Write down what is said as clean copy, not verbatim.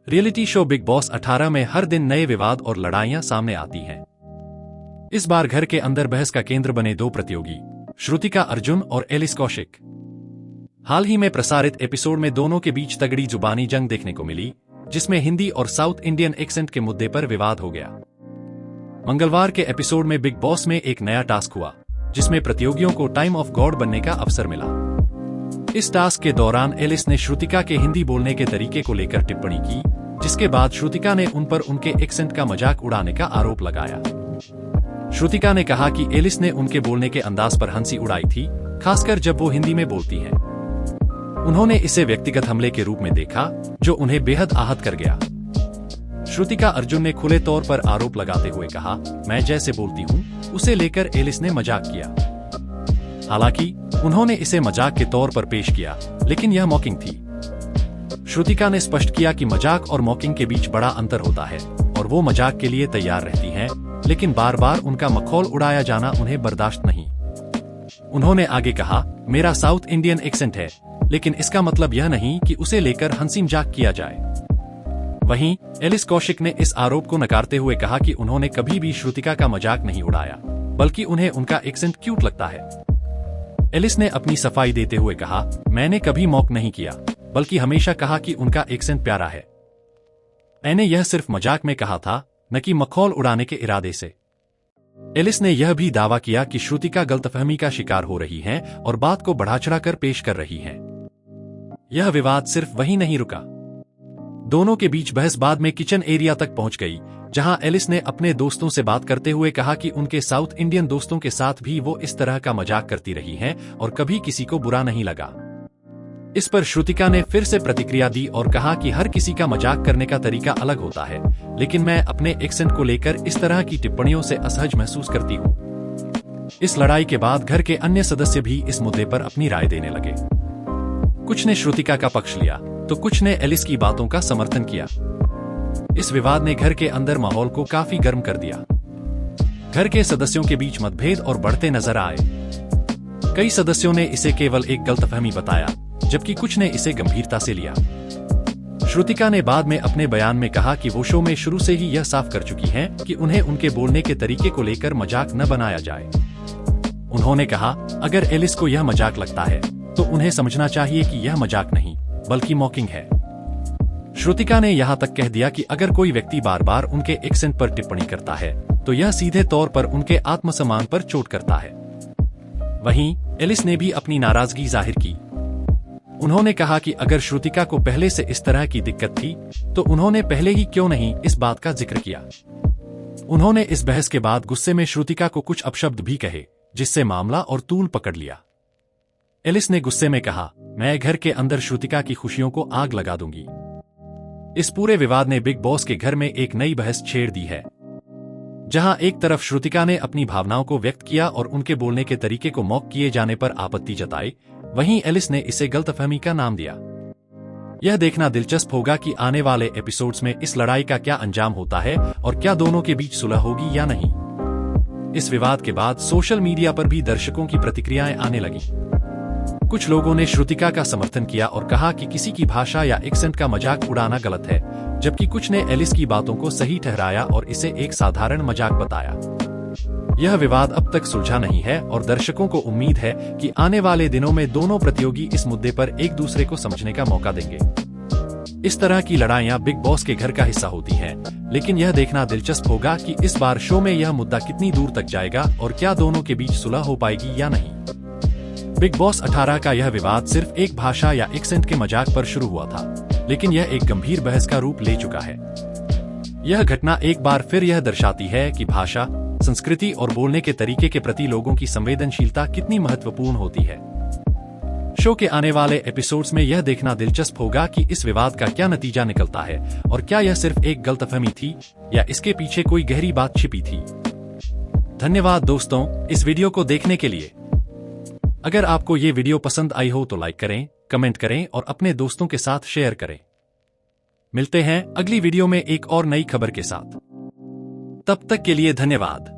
Reality show big boss 18 में हर दिन नए विवाद और लड़ाइयां सामने आती हैं। इस बार घर के अंदर बहस का केंद्र बने दो प्रतियोगी, श्रुतिका अर्जुन और एलिस कौशिक। हाल ही में प्रसारित एपिसोड में दोनों के बीच तगड़ी जुबानी जंग देखने को मिली, जिसमें हिंदी और साउथ इंडियन एक्सेंट के मुद्दे पर विवाद हो गया। मंगलवार के एपिसोड में बिग बॉस में एक नया टास्क हुआ, जिसमें प्रतियोगियों को टाइम ऑफ गॉड बनने का अवसर मिला। इस टास्क के दौरान एलिस ने श्रुतिका के हिंदी बोलने के तरीके को लेकर टिप्पणी की, जिसके बाद श्रुतिका ने उन पर उनके एक्सेंट का मजाक उड़ाने का आरोप लगाया। श्रुतिका ने कहा कि एलिस ने उनके बोलने के अंदाज पर हंसी उड़ाई थी, खासकर जब वो हिंदी में बोलती हैं। उन्होंने इसे व्यक्तिगत हमले के रूप में देखा, जो उन्हें बेहद आहत कर गया। श्रुतिका अर्जुन ने खुले तौर पर आरोप लगाते हुए कहा, मैं जैसे बोलती हूँ उसे लेकर एलिस ने मजाक किया। हालांकि उन्होंने इसे मजाक के तौर पर पेश किया, लेकिन यह मॉकिंग थी। श्रुतिका ने स्पष्ट किया कि मजाक और मॉकिंग के बीच बड़ा अंतर होता है और वो मजाक के लिए तैयार रहती हैं, लेकिन बार बार उनका मखौल उड़ाया जाना उन्हें बर्दाश्त नहीं। उन्होंने आगे कहा, मेरा साउथ इंडियन एक्सेंट है, लेकिन इसका मतलब यह नहीं कि उसे लेकर हंसी मजाक किया जाए। वहीं एलिस कौशिक ने इस आरोप को नकारते हुए कहा कि उन्होंने कभी भी श्रुतिका का मजाक नहीं उड़ाया, बल्कि उन्हें उनका एक्सेंट क्यूट लगता है। एलिस ने अपनी सफाई देते हुए कहा, मैंने कभी मॉक नहीं किया, बल्कि हमेशा कहा कि उनका एक्सेंट प्यारा है। मैंने यह सिर्फ मजाक में कहा था, न कि मखौल उड़ाने के इरादे से। एलिस ने यह भी दावा किया कि श्रुतिका गलतफहमी का शिकार हो रही हैं और बात को बढ़ा चढ़ाकर पेश कर रही हैं। यह विवाद सिर्फ वहीं नहीं रुका। दोनों के बीच बहस बाद में किचन एरिया तक पहुंच गई, जहां एलिस ने अपने दोस्तों से बात करते हुए कहा कि उनके साउथ इंडियन दोस्तों के साथ भी वो इस तरह का मजाक करती रही हैं और कभी किसी को बुरा नहीं लगा। इस पर श्रुतिका ने फिर से प्रतिक्रिया दी और कहा कि हर किसी का मजाक करने का तरीका अलग होता है, लेकिन मैं अपने एक्सेंट को लेकर इस तरह की टिप्पणियों से असहज महसूस करती हूँ। इस लड़ाई के बाद घर के अन्य सदस्य भी इस मुद्दे पर अपनी राय देने लगे। कुछ ने श्रुतिका का पक्ष लिया, तो कुछ ने एलिस की बातों का समर्थन किया। इस विवाद ने घर के अंदर माहौल को काफी गर्म कर दिया। घर के सदस्यों के बीच मतभेद और बढ़ते नजर आए। कई सदस्यों ने इसे केवल एक गलतफहमी बताया, जबकि कुछ ने इसे गंभीरता से लिया। श्रुतिका ने बाद में अपने बयान में कहा कि वो शो में शुरू से ही यह साफ कर चुकी हैं कि उन्हें उनके बोलने के तरीके को लेकर मजाक न बनाया जाए। उन्होंने कहा, अगर एलिस को यह मजाक लगता है, तो उन्हें समझना चाहिए कि यह मजाक नहीं, बल्कि मॉकिंग है। श्रुतिका ने यहां तक कह दिया कि अगर कोई व्यक्ति बार बार उनके एक्सेंट पर टिप्पणी करता है, तो यह सीधे तौर पर उनके आत्मसम्मान पर चोट करता है। वहीं एलिस ने भी अपनी नाराजगी जाहिर की। उन्होंने कहा कि अगर श्रुतिका को पहले से इस तरह की दिक्कत थी, तो उन्होंने पहले ही क्यों नहीं इस बात का जिक्र किया। उन्होंने इस बहस के बाद गुस्से में श्रुतिका को कुछ अपशब्द भी कहे, जिससे मामला और तूल पकड़ लिया। एलिस ने गुस्से में कहा, मैं घर के अंदर श्रुतिका की खुशियों को आग लगा दूंगी। इस पूरे विवाद ने बिग बॉस के घर में एक नई बहस छेड़ दी है, जहां एक तरफ श्रुतिका ने अपनी भावनाओं को व्यक्त किया और उनके बोलने के तरीके को मॉक किए जाने पर आपत्ति जताई, वहीं एलिस ने इसे गलतफहमी का नाम दिया। यह देखना दिलचस्प होगा कि आने वाले एपिसोड्स में इस लड़ाई का क्या अंजाम होता है और क्या दोनों के बीच सुलह होगी या नहीं। इस विवाद के बाद सोशल मीडिया पर भी दर्शकों की प्रतिक्रियाएं आने लगी। कुछ लोगों ने श्रुतिका का समर्थन किया और कहा कि किसी की भाषा या एक्सेंट का मजाक उड़ाना गलत है, जबकि कुछ ने एलिस की बातों को सही ठहराया और इसे एक साधारण मजाक बताया। यह विवाद अब तक सुलझा नहीं है और दर्शकों को उम्मीद है कि आने वाले दिनों में दोनों प्रतियोगी इस मुद्दे पर एक दूसरे को समझने का मौका देंगे। इस तरह की लड़ाइयां बिग बॉस के घर का हिस्सा होती हैं, लेकिन यह देखना दिलचस्प होगा कि इस बार शो में यह मुद्दा कितनी दूर तक जाएगा और क्या दोनों के बीच सुलह हो पाएगी या नहीं। बिग बॉस 18 का यह विवाद सिर्फ एक भाषा या एक्सेंट के मजाक पर शुरू हुआ था, लेकिन यह एक गंभीर बहस का रूप ले चुका है। यह घटना एक बार फिर यह दर्शाती है कि भाषा, संस्कृति और बोलने के तरीके के प्रति लोगों की संवेदनशीलता कितनी महत्वपूर्ण होती है। शो के आने वाले एपिसोड्स में यह देखना दिलचस्प होगा कि इस विवाद का क्या नतीजा निकलता है और क्या यह सिर्फ एक गलतफहमी थी या इसके पीछे कोई गहरी बात छिपी थी। धन्यवाद दोस्तों, इस वीडियो को देखने के लिए। अगर आपको ये वीडियो पसंद आई हो तो लाइक करें, कमेंट करें और अपने दोस्तों के साथ शेयर करें। मिलते हैं अगली वीडियो में एक और नई खबर के साथ। तब तक के लिए धन्यवाद।